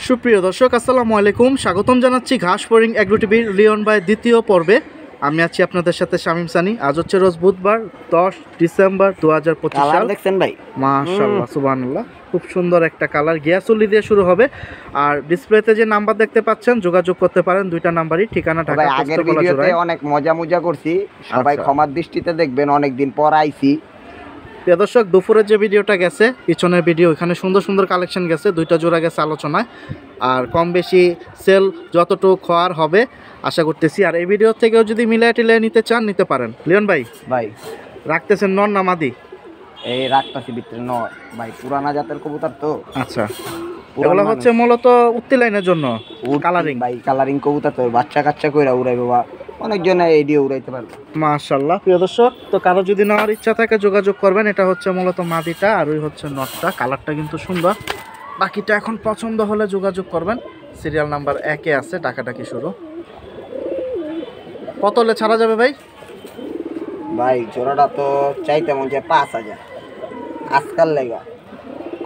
সুপ্রিয় দর্শক আসসালামু আলাইকুম, স্বাগতম জানাচ্ছি ঘাস ফড়িং এগ্রো টিভির লিওন ভাই দ্বিতীয় পর্বে। আমি আছি আপনাদের সাথে শামীম সানি। আজ হচ্ছে রোজ বুধবার 10 ডিসেম্বর 2025 সাল। দেখছেন ভাই, মাশাআল্লাহ সুবহানাল্লাহ, খুব সুন্দর একটা কালার। গিয়াসুলি দিয়ে শুরু হবে। আর ডিসপ্লেতে যে নাম্বার দেখতে পাচ্ছেন যোগাযোগ করতে পারেন, দুইটা নাম্বারই। ঠিকানা ঢাকা আগের ভিডিওতে অনেক মজা করছি, সবাই ক্ষমার দৃষ্টিতে দেখবেন, অনেক দিন পর আইছি। প্রিয় দর্শক, দুপুরের যে ভিডিওটা গেছে, পিছনের ভিডিও, এখানে সুন্দর সুন্দর কালেকশন গেছে, দুইটা জোড়া গেছে আলোচনায়। আর কম বেশি সেল যতটুকু খাওয়ার হবে আশা করতেছি। আর এই ভিডিও থেকেও যদি মিলিয়ে টিলিয়ে নিতে চান নিতে পারেন। লিওন ভাই রাখতেছেন নর না মাদি? এই রাখতাছি ভিতরে নর ভাই, পুরানা জাতের কবুতর তো। আচ্ছা, এগুলো হচ্ছে মূলত উত্তি লাইনের জন্য কালারিং ভাই, কালারিং কবুতর তো বাচ্চা কাচ্চা কইরা উড়াইবে বা অনেকজন এই দিয়ে উড়াইতে পারবে। মাশাআল্লাহ। প্রিয় দর্শক, তো কারো যদি নেওয়ার ইচ্ছা থাকে যোগাযোগ করবেন। এটা হচ্ছে মূলত মাদিটা আর ওই হচ্ছে নটটা। কালারটা কিন্তু সুন্দর। বাকিটা এখন পছন্দ হলে যোগাযোগ করবেন। সিরিয়াল নাম্বার 1-এ আছে, ডাকাডাকি শুরু। কত হলে ছাড়া যাবে ভাই? ভাই জোড়াটা তো চাইতে মন চায় 5,000 আজকাল লেগা।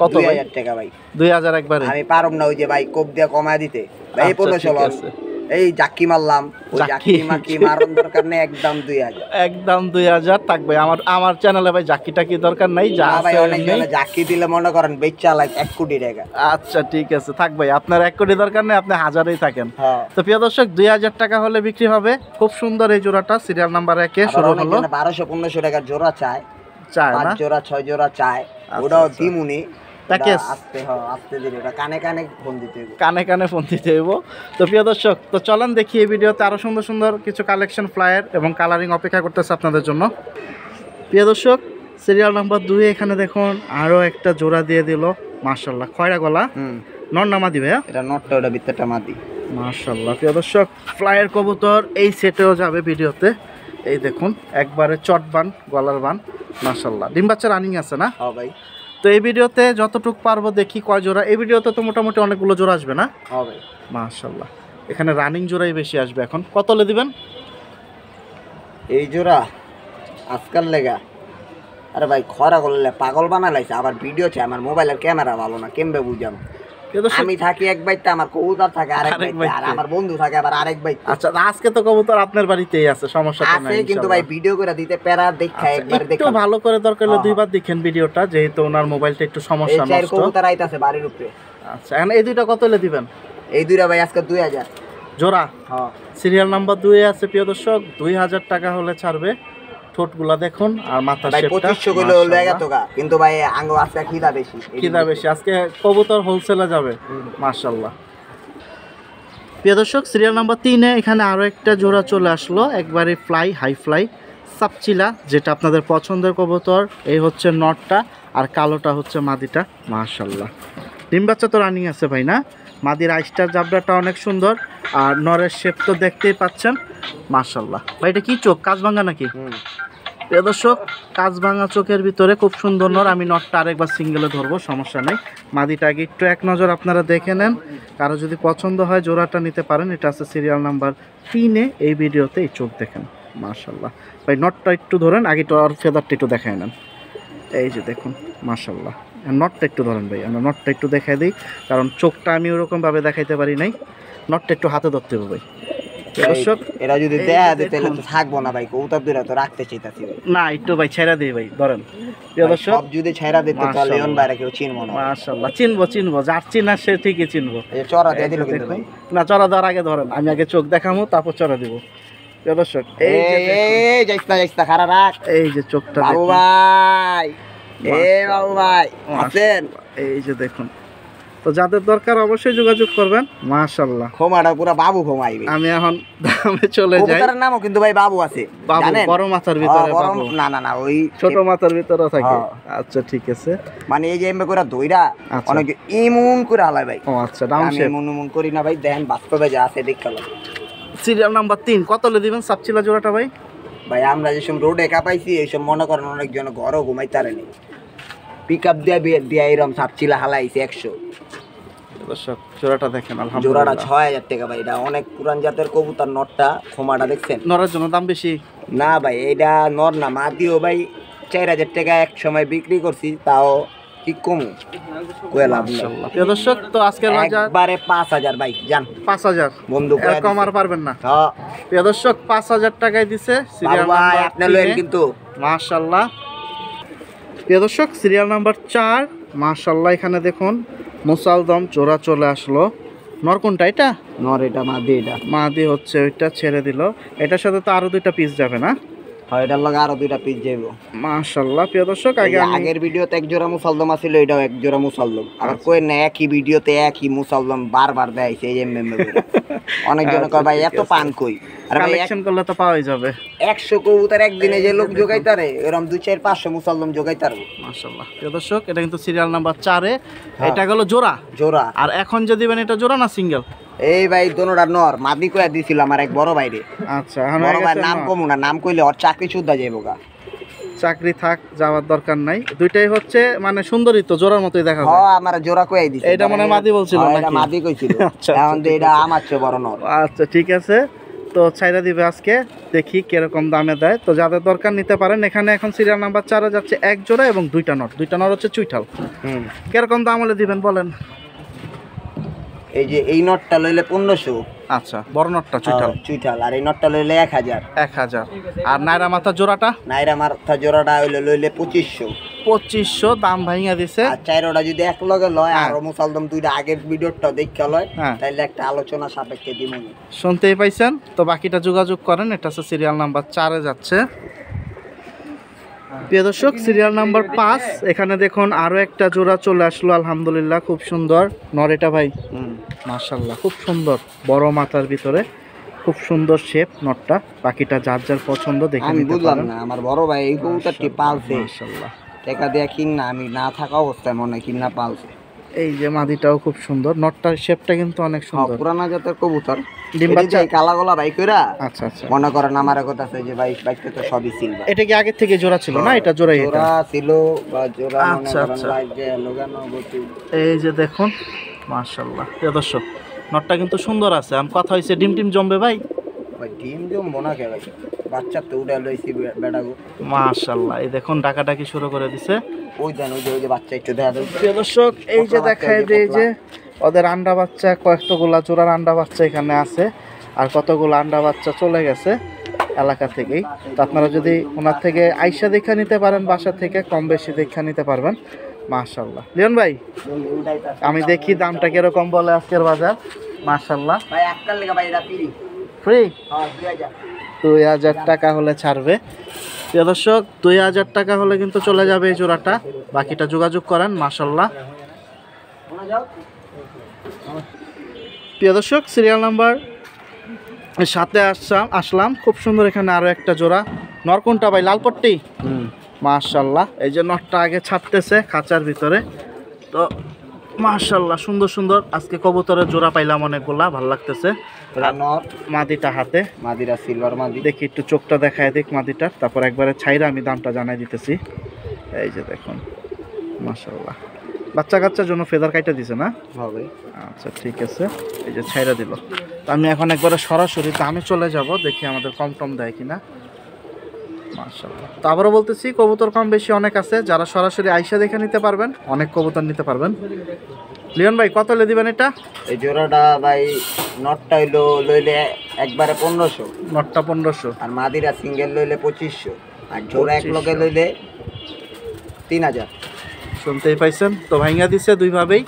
কত? 2,000 টাকা ভাই। 2,000 একবারে? আমি পারব না ওই যে ভাই কোপ দিয়ে কমায় দিতে ভাই। 1500 এই জাক্কি মারলাম, ওই জাক্কি মাকি মারন দরকার নেই, একদম 2,000। একদম 2,000 থাকবে। আমার চ্যানেলে ভাই জাক্কিটা কি দরকার নাই, যা ভাই অনেক জনে জাক্কি দিলে মনে করেন বেচা লাগ 1 কোটি টাকা। আচ্ছা ঠিক আছে, থাক ভাই, আপনার 1 কোটি দরকার নেই, আপনি হাজারেই থাকেন। তো প্রিয় দর্শক, 2,000 টাকা হলে বিক্রি হবে। খুব সুন্দর এই জোড়াটা, সিরিয়াল নাম্বার 1-এ শুরু হলো। 1200-1500 টাকার জোড়া চায় না? 5 জোড়া 6 জোড়া চায়, ওটাও দিমুনি। প্যাকেজ আস্তে ধীরে, ওটা কানে কানে ফোন দিতে হবে, কানে ফোন দিতে হইব। তো প্রিয় দর্শক, তো চলেন দেখি এই ভিডিওতে আরো সুন্দর সুন্দর কিছু কালেকশন, ফ্লায়ার এবং কালারিং অপেক্ষা করতেছে আপনাদের জন্য। প্রিয় দর্শক, সিরিয়াল নাম্বার 2-এ এখানে দেখুন আরো একটা জোড়া দিয়ে দিল। মাশাআল্লাহ, খয়রা গলা। নর না মাদি ভাইয়া? এটা নটটা, ওটা ভিতরটা মাদি। মাশাআল্লাহ। প্রিয় দর্শক, ফ্লায়ার কবুতর এই সেটেও যাবে ভিডিওতে। এই দেখুন একবারে চটবান, গলার বান। মাশাআল্লাহ, ডিম বাচ্চা রানিং আছে না? হ্যাঁ ভাই। তো এই ভিডিওতে যতটুকু পারবো দেখি কয় জোড়া। এই ভিডিওতে তো মোটামুটি অনেকগুলো জোড়া আসবে না? হ্যাঁ ভাই। মাশাআল্লাহ, এখানে রানিং জোড়াই বেশি আসবে। এখন কত হলে দিবেন এই জোড়া আজকাল লেগা? আরে ভাই খরা করলে পাগল বানালাইছে, আবার ভিডিও চাই। আমার মোবাইলের ক্যামেরা ভালো না, কেমবে বুঝাম? আমি থাকি এক বাইতে, আমার কবুতর থাকে আরেক বাইতে, আর আমার বন্ধু থাকে আবার আরেক বাইতে। আচ্ছা, আজকে তো কবুতর আপনার বাড়িতেই আছে, সমস্যা তো নাই। কিন্তু ভাই ভিডিও করে দিতে প্যারা দেখা, একবার দেখা একটু ভালো করে দরকার হলে 2বার দেখেন ভিডিওটা, যেহেতু ওনার মোবাইলটা একটু সমস্যা নষ্ট। এই কবুতর আইতাছে বাড়ির উপরে। আচ্ছা, এখন এই দুইটা কত হলে দিবেন? এই দুইটা ভাই আজকে 2,000 জোড়া। হ্যাঁ, সিরিয়াল নাম্বার 2-এ আছে। প্রিয় দর্শক, 2,000 টাকা হলে ছাড়বে। ঠোঁটগুলা দেখুন আর মাথার শেপটা। 2500 কইলো লাগা তোকা, কিন্তু ভাই আঙ্গ আজকে খিদা বেশি, আজকে কবুতর হোলসেলে যাবে। মাশাআল্লাহ। প্রিয় দর্শক, সিরিয়াল নাম্বার 3-এ এখানে আরো একটা জোড়া চলে আসলো, একবারে ফ্লাই, হাই ফ্লাই সাপচিলা, যেটা আপনাদের পছন্দের কবুতর। এই হচ্ছে নটটা আর কালোটা হচ্ছে মাদিটা। মাশাআল্লাহ, ডিম বাচ্চা তো রানিং আছে ভাই না? মাদির আইস্টার জাবড়াটা অনেক সুন্দর, আর নরের শেপ তো দেখতেই পাচ্ছেন। মাশাআল্লাহ। ভাই এটা কি চোখ, কাজভাঙ্গা নাকি? প্রিয় দর্শক, কাজভাঙ্গা চোখের ভিতরে খুব সুন্দর নর। আমি নটটা আরেকবার সিঙ্গেলে ধরবো, সমস্যা নেই। মাদিটা আগে একটু এক নজর আপনারা দেখে নেন, কারো যদি পছন্দ হয় জোড়াটা নিতে পারেন। এটা আছে সিরিয়াল নাম্বার 3-এ। এই ভিডিওতে এই চোখ দেখেন। মাশাআল্লাহ ভাই, নটটা একটু ধরেন, আগে তো আর ফেদারটা একটু দেখায় নেন। এই যে দেখুন, মাশাআল্লাহ। নটটা একটু ধরেন ভাই, আমরা নটটা একটু দেখাই দিই, কারণ চোখটা আমি ওরকমভাবে দেখাইতে পারি নাই। নটটা একটু হাতে ধরতে হবে ভাই। দর্শক, এরা যদি দেয়া দিতে তো থাকবো না ভাই, কবুতর দুইটা তো রাখতে চাইতাছি ভাই। না, একটু ভাই ছেড়া দিই ভাই, ধরেন। প্রিয় দর্শক, সব যদি ছেড়া দিতে তাহলে লিওন ভাইরা কেউ চিনবো না। মাশাআল্লাহ, চিনবো, যার চিনা সে ঠিকই চিনবো। এই চড়া দিয়ে দিল কিন্তু ভাই। না, চড়া দেওয়ার আগে ধরেন, আমি আগে চোখ দেখামো, তারপর চড়া দিব। প্রিয় দর্শক, এই যাইস্তা খারাপ রাখ। এই যে চোখটা বাবু ভাই, বাবু ভাই আছেন? এই যে দেখুন। তো যাদের দরকার অবশ্যই যোগাযোগ করবেন। মাশাআল্লাহ, খোমাটা পুরো বাবু খোমাইবে। আমি এখন দামে চলে যাই। কবুতরের নামও কিন্তু ভাই বাবু আছে, জানেন? বড় মাথার ভিতরে বাবু? না ওই ছোট মাথার ভিতরে থাকে। আচ্ছা ঠিক আছে, মানে এই যে এমবে করে দইরা অনেক ইমুন করে হালায় ভাই। ও আচ্ছা, ডাউন শেপ। ইমুন করি না ভাই, দেখেন বাস্তবে যা আছে দেখালো। সিরিয়াল নাম্বার 3 কত হলে দিবেন সাপচিলা জোড়াটা ভাই? ভাই আমরা যেসব রোডে কাপাইছি এইসব মনে করেন অনেকজন ঘরও ঘুমাইতারে নেই, পিক আপ দিয়া এরকম সাপচিলা হালাইছে 100। দর্শক, জোড়াটা দেখেন, আলহামদুলিল্লাহ। জোড়াটা 6,000 টাকা ভাই। এটা অনেক পুরান জাতের কবুতর। নটটা খোমাটা দেখছেন? নরের জন্য দাম বেশি না ভাই, এটা নর না, মাদিও ভাই 4,000 টাকা এক সময় বিক্রি করছি, তাও কি কম কয়ে লাভ নেই। মাশাআল্লাহ প্রিয় দর্শক, তো আজকের বাজার একবারে 5000 ভাই জান 5000 বন্ধু এর কম আর পারবেন না। হ্যাঁ প্রিয় দর্শক 5000 টাকায় দিছে সিরিয়াল ভাই নাম্বার আপনি লয়েন কিন্তু মাশাআল্লাহ। প্রিয় দর্শক সিরিয়াল নাম্বার 4 মাশাআল্লাহ, এখানে দেখুন মুসালদম জোড়া চলে আসলো। নর কোনটা এটা? নর এটা মাদি, এটা মাদি হচ্ছে, ওইটা ছেড়ে দিল। এটার সাথে তো আরো 2টা পিস যাবে না? হয় এটার লগে আরো 2টা পিস যাইবো। মাশাআল্লাহ প্রিয় দর্শক, আগে আমি আগের ভিডিওতে এক জোড়া মুসালদম আছিল, এটাও এক জোড়া মুসালদম। আর কই না একই ভিডিওতে একই মুসালদম বারবার দেখাইছে এই এমএম অনেকজন কয় ভাই এত পান কই? আর ভাই কালেকশন করলে তো পাওয়াই যাবে। 100 কবুতর একদিনে যে লোক জোগাইতারে এরকম 2-4-500 মুসালদম জোগাইতারবো। মাশাআল্লাহ প্রিয় দর্শক, এটা কিন্তু সিরিয়াল নাম্বার 4 এ। এটা হলো জোড়া। জোড়া। আর এখন যে দিবেন এটা জোড়া না সিঙ্গেল? এই ভাই দোনোটা নর, মাদি কইয়া দিছিল আমার এক বড় ভাইরে। আচ্ছা, এখন বড় ভাই নাম কমু না, নাম কইলে ওর চাকরি সুদ্ধা যাইবো গা। চাকরি থাক, যাওয়ার দরকার নাই। দুইটাই হচ্ছে মানে সুন্দরই, তো জোড়ার মতোই দেখা যায়। হ্যাঁ আমার জোড়া কইয়াই দিছে। এটা মনে হয় মাদি বলছিল নাকি? এটা মাদি কইছিল। আচ্ছা, এখন তো এটা আমার চেয়ে বড় নর। আচ্ছা ঠিক আছে, তো ছাইরা দিবে আজকে, দেখি কিরকম দামে দেয়। তো যাদের দরকার নিতে পারেন। এখানে এখন সিরিয়াল নাম্বার 4 যাচ্ছে এক জোড়া এবং 2টা নর। 2টা নর হচ্ছে চুইঠাল। কিরকম দাম হলে দিবেন বলেন? এই যে এই নটটা লইলে 1500। আচ্ছা, বড় নটটা চুইঠাল। চুইঠাল। আর এই নটটা লইলে 1000। 1000। আর নাইরা মাথা জোড়াটা? নাইরা মাথা জোড়াটা হইলে লইলে 2500। 2500 দাম ভাঙা দিছে। আর চাইরোটা যদি এক লগে লয় আর মুসালদম 2টা আগের ভিডিওটা দেখা লয় হ্যাঁ, তাইলে একটা আলোচনা সাপেক্ষে দিমু। শুনতেই পাইছেন, তো বাকিটা যোগাযোগ করেন। এটা হচ্ছে সিরিয়াল নাম্বার 4 এ যাচ্ছে। প্রিয় দর্শক সিরিয়াল নাম্বার 5, এখানে দেখুন আরো একটা জোড়া চলে আসলো আলহামদুলিল্লাহ, খুব সুন্দর নর এটা ভাই। মাশাআল্লাহ খুব সুন্দর, বড় মাথার ভিতরে খুব সুন্দর শেপ নটটা। বাকিটা যার যার পছন্দ দেখে আমি নিতে বুঝলাম পারেন। না, আমার বড় ভাই এই কবুতরটি পালছে মাশাআল্লাহ, টাকা দিয়ে কিন না, আমি না থাকা অবস্থায় মনে হয় কিনা পালছে। এই যে মাদিটাও খুব সুন্দর, নটটার শেপটা কিন্তু অনেক সুন্দর। পুরানা জাতের কবুতর, ডিম বাচ্চা কালা গলা ভাই কইরা। আচ্ছা আচ্ছা, মনে করেন আমার কথা আছে যে ভাই বাইকটা তো সবই সিলভার। এটা কি আগে থেকে জোড়া ছিল না? এটা জোড়াই, এটা জোড়া ছিল বা জোড়া মনে আচ্ছা, করেন আচ্ছা। লাগে লোগানো গতি। এই যে দেখুন মাশাআল্লাহ প্রিয় দর্শক, নটটা কিন্তু সুন্দর আছে। আম কথা হইছে ডিম টিম জমবে ভাই? ভাই ডিম জমবো না কে ভাই, বাচ্চা তো উড়ে লইছি বেড়াগো। মাশাআল্লাহ, এই দেখুন ডাকাডাকি শুরু করে দিছে। ওই দেন ওই যে বাচ্চা একটু দেখা দেয়। প্রিয় দর্শক এই যে দেখায় যে এই যে ওদের আন্ডা বাচ্চা, কয়েকগুলা জোড়ার আন্ডা বাচ্চা এখানে আছে। আর কতগুলো আন্ডা বাচ্চা চলে গেছে এলাকা থেকেই। তো আপনারা যদি ওনার থেকে আইসা দেখা নিতে পারেন, বাসা থেকে কম বেশি দেখা নিতে পারবেন। মাশাআল্লাহ লিওন ভাই, আমি দেখি দামটা কিরকম বলে আজকের বাজার। মাশাআল্লাহ ভাই আজকাল লেগে ভাই এটা ফ্রি হ্যাঁ 2000। 2000 টাকা হলে ছাড়বে। প্রিয় দর্শক 2000 টাকা হলে কিন্তু চলে যাবে এই জোড়াটা। বাকিটা যোগাযোগ করেন। মাশাআল্লাহ প্রিয় দর্শক সিরিয়াল নাম্বার 7 আসলাম। খুব সুন্দর, এখানে আরো একটা জোড়া নর। কোনটা ভাই? লালপট্টি। মাশাআল্লাহ, এই যে নরটা আগে ছাড়তেছে খাঁচার ভিতরে। তো মাশাআল্লাহ সুন্দর সুন্দর আজকে কবুতরের জোড়া পাইলাম অনেকগুলা, ভালো লাগতেছে। নর মাদিটা হাতে, মাদিরা সিলভার মাদি। দেখি একটু চোখটা দেখায় দেখ মাদিটার, তারপর একবারে ছাইরা আমি দামটা জানাই দিতেছি। এই যে দেখুন মাশাআল্লাহ, বাচ্চা কাচ্চার জন্য ফেদার কাইটা দিছে না? হবে। আচ্ছা ঠিক আছে, এই যে ছাইরা দিল। তো আমি এখন একবারে সরাসরি দামে চলে যাব, দেখি আমাদের কম টম দেয় কিনা। মাশাআল্লাহ, তো আবারও বলতেছি কবুতর কম বেশি অনেক আছে, যারা সরাসরি আইসা দেখে নিতে পারবেন অনেক কবুতর নিতে পারবেন। লিওন ভাই কত হলে দিবেন এটা? এই জোড়াটা ভাই নটটা হইলো লইলে একবারে 1500, নটটা 1500, আর মাদিরা সিঙ্গেল লইলে 2500, আর জোড়া এক লগে লইলে 3000। শুনতেই পাইছেন, তো ভাইঙ্গা দিছে দুইভাবেই।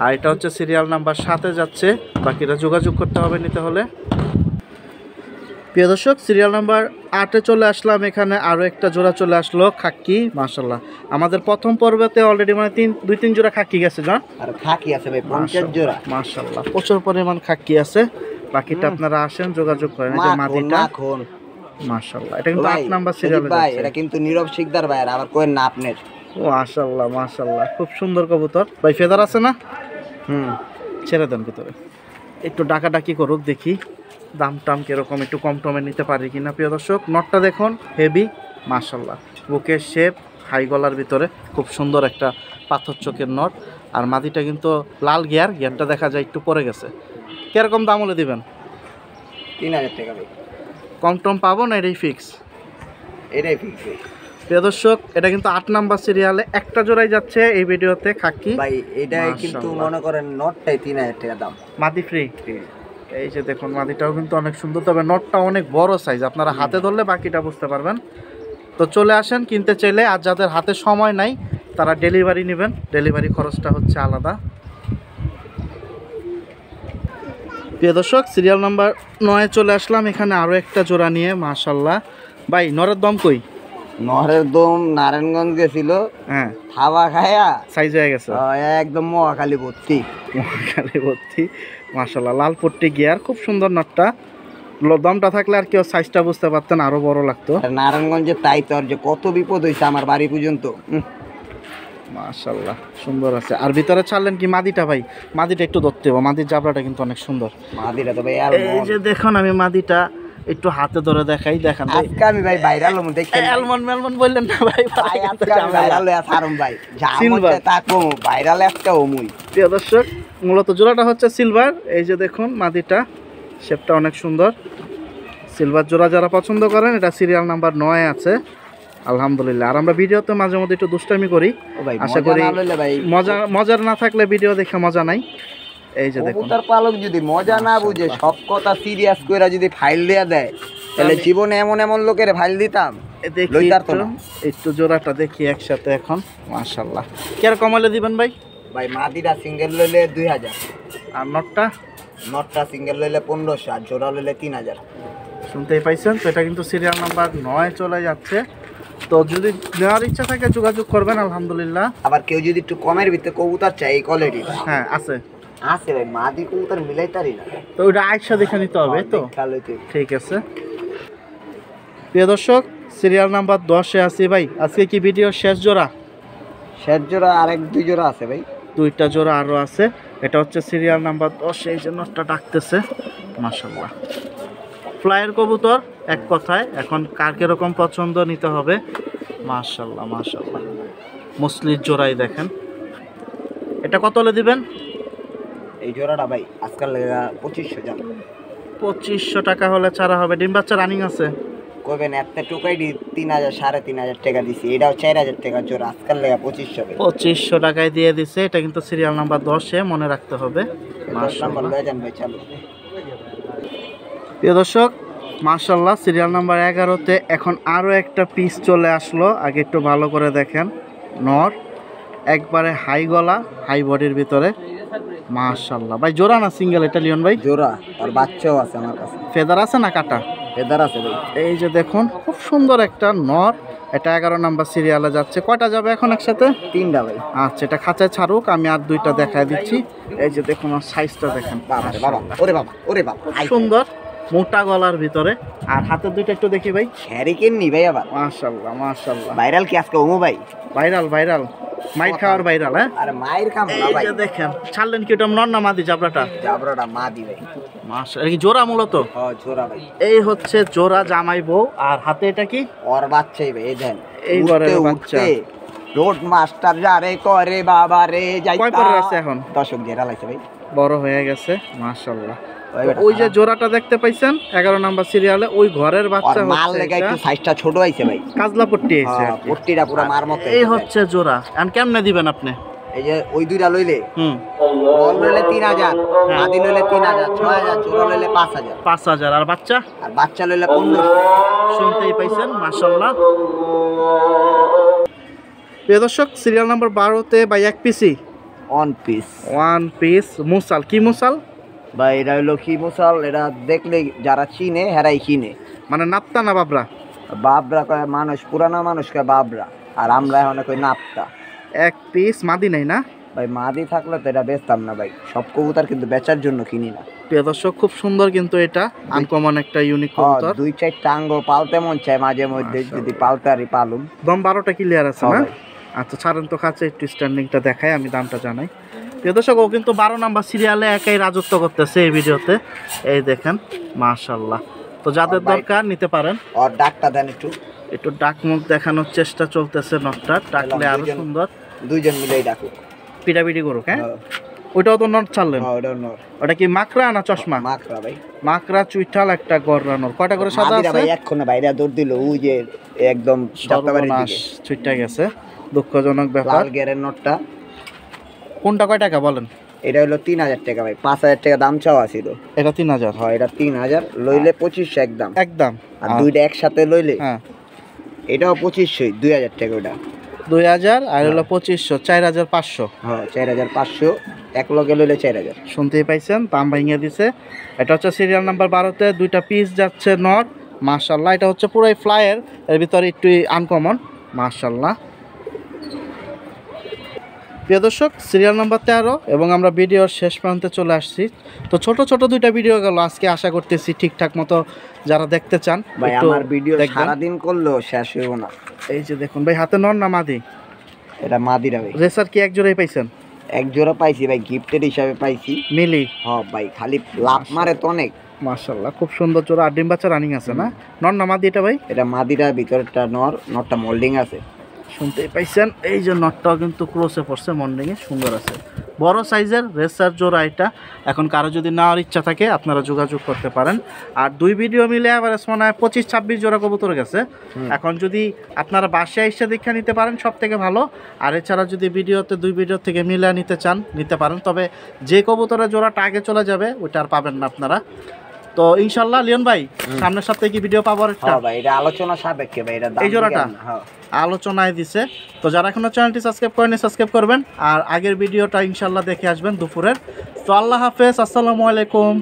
আর এটা হচ্ছে সিরিয়াল নাম্বার 7 যাচ্ছে, বাকিটা যোগাযোগ করতে হবে নিতে হলে। প্রিয় দর্শক সিরিয়াল নাম্বার 8 চলে আসলাম। এখানে আরও একটা জোড়া চলে আসলো খাক্কি। মাশাআল্লাহ, আমাদের প্রথম পর্বতে অলরেডি মানে 2-3 জোড়া খাক্কি গেছে না? আর খাকি আছে ভাই 50 জোড়া। মাশাআল্লাহ প্রচুর পরিমাণ খাক্কি আছে। বাকিটা আপনারা আসেন যোগাযোগ করেন। এই যে মাদিটা মাশাআল্লাহ, এটা কিন্তু 8 নাম্বার সিরিয়ালে ভাই, যাচ্ছে। এটা কিন্তু নীরব শিকদার ভাই, আর আবার কোয়েন না আপনার। মাশাআল্লাহ মাশাআল্লাহ খুব সুন্দর কবুতর ভাই। ফেদার আছে না? ছেড়ে দেন ভিতরে, একটু ডাকাডাকি করুক, দেখি দাম টাম কিরকম, একটু কম টমে নিতে পারি কিনা। প্রিয় দর্শক নটটা দেখুন হেভি মাশাআল্লাহ, বুকের শেপ, হাই গলার ভিতরে খুব সুন্দর একটা পাথর চোখের নট। আর মাদিটা কিন্তু লাল গিয়ারটা দেখা যায় একটু পরে গেছে। কিরকম দাম হলে দিবেন? 3000 টাকা ভাই। কম টম পাবো না? এটাই ফিক্স? এটাই ফিক্স ভাই। প্রিয় দর্শক এটা কিন্তু 8 নাম্বার সিরিয়ালে একটা জোড়াই যাচ্ছে এই ভিডিওতে খাকি ভাই এটাই কিন্তু মনে করেন নটটাই 3000 টাকা দাম, মাদি ফ্রি। এই যে দেখুন মাদিটাও কিন্তু অনেক সুন্দর, তবে নটটা অনেক বড় সাইজ, আপনারা হাতে ধরলে বাকিটা বুঝতে পারবেন। তো চলে আসেন কিনতে চাইলে, আর যাদের হাতে সময় নাই তারা ডেলিভারি নেবেন, ডেলিভারি খরচটা হচ্ছে আলাদা। প্রিয় দর্শক সিরিয়াল নাম্বার 9 চলে আসলাম, এখানে আরও একটা জোড়া নিয়ে। মাশাল্লাহ ভাই নরের দম কই? নহরের দম নারায়ণগঞ্জ গেছিল, হ্যাঁ খাওয়া খায়া সাইজ হয়ে গেছে একদম মহাখালী ভর্তি। মহাখালী ভর্তি মাশাল্লাহ, লাল পট্টি গিয়ার, খুব সুন্দর নটটা। দমটা থাকলে আর কেউ সাইজটা বুঝতে পারতেন, আরো বড় লাগতো। নারায়ণগঞ্জে তাই তো, আর যে কত বিপদ হয়েছে আমার বাড়ি পর্যন্ত। মাশাল্লাহ সুন্দর আছে। আর ভিতরে ছাড়লেন কি মাদিটা ভাই? মাদিটা একটু ধরতে হবে, মাদির জাবড়াটা কিন্তু অনেক সুন্দর। মাদিটা তো ভাই এই যে দেখুন আমি মাদিটা একটু হাতে ধরে দেখাই, দেখেন আজকে আমি ভাই ভাইরাল হমু দেখেন। অ্যালমন্ড মেলমন্ড বললেন না ভাই, ভাই আজকে আমি ভাইরাল হয়ে ছাড়ুম ভাই, যা মতে তা কম ভাইরাল একটা হমুই। প্রিয় দর্শক মূলত জোড়াটা হচ্ছে সিলভার। এই যে দেখুন মাদিটা, শেপটা অনেক সুন্দর। সিলভার জোড়া যারা পছন্দ করেন, এটা সিরিয়াল নাম্বার 9 আছে আলহামদুলিল্লাহ। আর আমরা ভিডিওতে মাঝে মধ্যে একটু দুষ্টামি করি, আশা করি মজার না থাকলে ভিডিও দেখে মজা নাই। এই যে দেখুন কবুতর পালক যদি মজা না বুঝে, সব কথা সিরিয়াস কইরা যদি ফাইল দেয়া দেয়, তাহলে জীবনে এমন এমন লোকের ফাইল দিতাম। দেখি একটু জোড়াটা দেখি একসাথে এখন। মাশাআল্লাহ কিরকম হলে দিবেন ভাই? ভাই মাদিটা সিঙ্গেল লইলে 2000, আর নটটা নটটা সিঙ্গেল লইলে 1500, আর জোড়া লইলে 3000। শুনতেই পাইছেন। তো এটা কিন্তু সিরিয়াল নাম্বার 9 চলে যাচ্ছে। তো যদি নেওয়ার ইচ্ছা থাকে যোগাযোগ করবেন আলহামদুলিল্লাহ। আবার কেউ যদি একটু কমের ভিতরে কবুতর চাই এই কোয়ালিটি, হ্যাঁ আছে আছে ভাই, মাদি কবুতর মিলাইতারি না। তো ওটা আয়সা দেখে নিতে হবে তো, ঠিক আছে। প্রিয় দর্শক সিরিয়াল নাম্বার 10-এ আছি ভাই। আজকে কি ভিডিও শেষ জোড়া? শেষ জোড়া আরেক 2 জোড়া আছে ভাই, 2টা জোড়া আরও আছে। এটা হচ্ছে সিরিয়াল নাম্বার 10, এই জন্যটা ডাকতেছে। মাশাআল্লাহ ফ্লাইয়ের কবুতর এক কথায়, এখন কার কিরকম পছন্দ নিতে হবে। মাশাআল্লাহ মাশাআল্লাহ মুসলির জোড়াই দেখেন। এটা কত হলে দিবেন? এই জোড়াটা ভাই আজকাল 2500 জান। 2500 টাকা হলে ছাড়া হবে। ডিম বাচ্চা রানিং আছে? কইবেন একটা টুকাই 3000 3500 টাকা দিছি, এটাও 4000 টাকা জোড়া, আজকাল 2500 টাকায় দিয়ে দিছে। এটা কিন্তু সিরিয়াল নাম্বার 10-এ, মনে রাখতে হবে। মাশাআল্লাহ ভাইজান ভাই চলো। প্রিয় দর্শক মাশাআল্লাহ সিরিয়াল নাম্বার 11-তে এখন আরও একটা পিস চলে আসলো। আগে একটু ভালো করে দেখেন, নর একবারে হাই গলা হাই বডির ভিতরে। মাশাআল্লাহ ভাই জোড়া না সিঙ্গেল এটা লিওন ভাই? জোড়া, আর বাচ্চাও আছে আমার কাছে। ফেদার আছে না কাটা? ফেদার আছে ভাই। এই যে দেখুন খুব সুন্দর একটা নর, এটা 11 নাম্বার সিরিয়ালে যাচ্ছে। কয়টা যাবে এখন একসাথে? 3টা ভাই। আচ্ছা এটা খাঁচায় ছাড়ুক, আমি আর 2টা দেখায় দিচ্ছি। এই যে দেখুন সাইজটা দেখেন, বাবা রে বাবা, ওরে বাবা ওরে বাবা, সুন্দর মোটা গলার ভিতরে। আর হাতের 2টা একটু দেখি ভাই। হ্যারিকেন নি ভাই আবার। মাশাআল্লাহ মাশাআল্লাহ ভাইরাল কি আজকে ওমো ভাই? ভাইরাল ভাইরাল মাইর খাওয়ার ভাইরাল। হ্যাঁ আরে মাইর খাম না ভাই। এই যে দেখেন ছাড়লেন কি ওটা নর না মাদি জাবরাটা? জাবরাটা মাদি ভাই। মাশাআল্লাহ কি জোড়া মূলত? হ্যাঁ জোড়া ভাই। এই হচ্ছে জোড়া জামাই বউ। আর হাতে এটা কি? ওর বাচ্চাই ভাই, এই দেন এই ঘরের বাচ্চা। রোড মাস্টার যারে করে বাবা রে যাই। কয় পরের আছে এখন? দশক জেরা লাইছে ভাই, বড় হয়ে গেছে মাশাআল্লাহ। ওই যে জোড়াটা দেখতে পাইছেন 11 নাম্বার সিরিয়ালে, ওই ঘরের বাচ্চা হচ্ছে। মাল লাগা একটু সাইজটা ছোট হইছে ভাই, কাজলা পট্টি হইছে। পট্টিটা পুরো মার মত। এই হচ্ছে জোড়া। আর কেমনে দিবেন আপনি? এই যে ওই 2টা লইলে বল লইলে 3000, মাদি লইলে 3000, 6000, জোড়া লইলে 5000। 5000 আর বাচ্চা? আর বাচ্চা লইলে 1500। শুনতেই পাইছেন মাশাআল্লাহ। প্রিয় দর্শক সিরিয়াল নাম্বার 12-তে ভাই এক পিসি ওয়ান পিস মুসাল। কি মুসাল ভাই? এটা হলো কি মুসাল, এটা দেখলে যারা চিনে হেরাই কিনে। মানে নাপ্তা না বাবরা? বাবরা কয় মানুষ, পুরানা মানুষ কয় বাবরা, আর আমরা এখন কই নাপ্তা। এক পিস মাদি নাই না ভাই? মাদি থাকলে তো এটা বেচতাম না ভাই, সব কবুতর কিন্তু বেচার জন্য কিনি না। প্রিয় দর্শক খুব সুন্দর কিন্তু এটা আনকমন একটা ইউনিক কবুতর। 2-4টা আঙ্গ পালতে মন চায় মাঝে মধ্যে, যদি পালতে আরি পালুম। দম 12টা ক্লিয়ার আছে না? আচ্ছা ছাড়েন তো কাছে একটু স্ট্যান্ডিংটা দেখাই, আমি দামটা জানাই। প্রিয় দর্শক ও কিন্তু 12 নাম্বার সিরিয়ালে একাই রাজত্ব করতেছে এই ভিডিওতে। এই দেখেন মাশাআল্লাহ। তো যাদের দরকার নিতে পারেন। আর ডাকটা দেন একটু, একটু ডাক মুখ দেখানোর চেষ্টা চলতেছে নকটা, ডাকলে আরো সুন্দর। 2জন মিলেই ডাকুক, পিটাপিটি করুক। হ্যাঁ ওইটাও তো নর ছাড়লেন? হ্যাঁ ওটা নর। ওটা কি মাকড়া না চশমা? মাকড়া ভাই। মাকড়া চুইঠাল একটা গড়রা নর। কয়টা করে সাদা মাদিরা আছে? ভাই এক্ষণে বাইরে দৌড় দিল, ওই যে একদম যাত্রাবাড়ির সর্বনাশ, দিকে। চুইটা গেছে, দুঃখজনক ব্যাপার। লাল গেরের নটটা। কোনটা কয় টাকা বলেন? এটা হলো 3000 টাকা ভাই, 5000 টাকা দাম চাওয়া ছিল। এটা 3000? হয় এটা 3000, লইলে 2500 একদম। একদম। আর দুইটা একসাথে লইলে হ্যাঁ এটাও 2500, 2000 টাকা ওটা। 2000 আর হলো 2500, 4500। হ্যাঁ 4500, এক লগে লইলে 4000। শুনতেই পাইছেন, দাম ভাঙিয়ে দিছে। এটা হচ্ছে সিরিয়াল নাম্বার 12-তে, দুইটা পিস যাচ্ছে নর। মাশাআল্লাহ, এটা হচ্ছে পুরাই ফ্লাইয়ের, এর ভিতরে একটু আনকমন। মাশাআল্লাহ। প্রিয় দর্শক, সিরিয়াল নাম্বার 13 এবং আমরা ভিডিওর শেষ প্রান্তে চলে আসছি। তো ছোট ছোট দুইটা ভিডিও গেল আজকে, আশা করতেছি ঠিকঠাক মতো যারা দেখতে চান ভাই একটু আমার ভিডিও দেখবেন। সারাদিন করলেও শেষ হইব না। এই যে দেখুন ভাই, হাতে নর না মাদি? এটা মাদিরা ভাই। রেসার কি এক জোড়াই পাইছেন? এক জোড়া পাইছি ভাই, গিফটের হিসাবে পাইছি। মিলি? হ্যাঁ ভাই, খালি লাভ মারে তো অনেক। মাশাআল্লাহ, খুব সুন্দর জোড়া। আর ডিম বাচ্চা রানিং আছে না? নর না মাদি এটা ভাই? এটা মাদিরা, ভিতরটা নর, নরটা মোল্ডিং আছে। শুনতেই পাইছেন, এই যে নটটাও কিন্তু ক্রসে পড়ছে, মন্ডিংয়ে সুন্দর আছে। বড় সাইজের রেসার জোড়া এটা। এখন কারো যদি নেওয়ার ইচ্ছা থাকে আপনারা যোগাযোগ করতে পারেন। আর দুই ভিডিও মিলে আবার মনে হয় 25-26 জোড়া কবুতর গেছে। এখন যদি আপনারা বাসায় এসে দেখে নিতে পারেন সব থেকে ভালো। আর এছাড়া যদি ভিডিওতে দুই ভিডিও থেকে মিলে নিতে চান নিতে পারেন, তবে যে কবুতরের জোড়াটা আগে চলে যাবে ওইটা আর পাবেন না আপনারা। তো ইনশাল্লাহ লিওন ভাই, সামনের সপ্তাহে কি ভিডিও পাবো একটা? হ্যাঁ ভাই, এটা আলোচনা সাপেক্ষে ভাই, এটা এই জোড়াটা আলোচনায় দিছে। তো যারা এখনো চ্যানেলটি সাবস্ক্রাইব করেনি সাবস্ক্রাইব করবেন, আর আগের ভিডিওটা ইনশাল্লাহ দেখে আসবেন দুপুরের। তো আল্লাহ হাফেজ, আসসালামু আলাইকুম।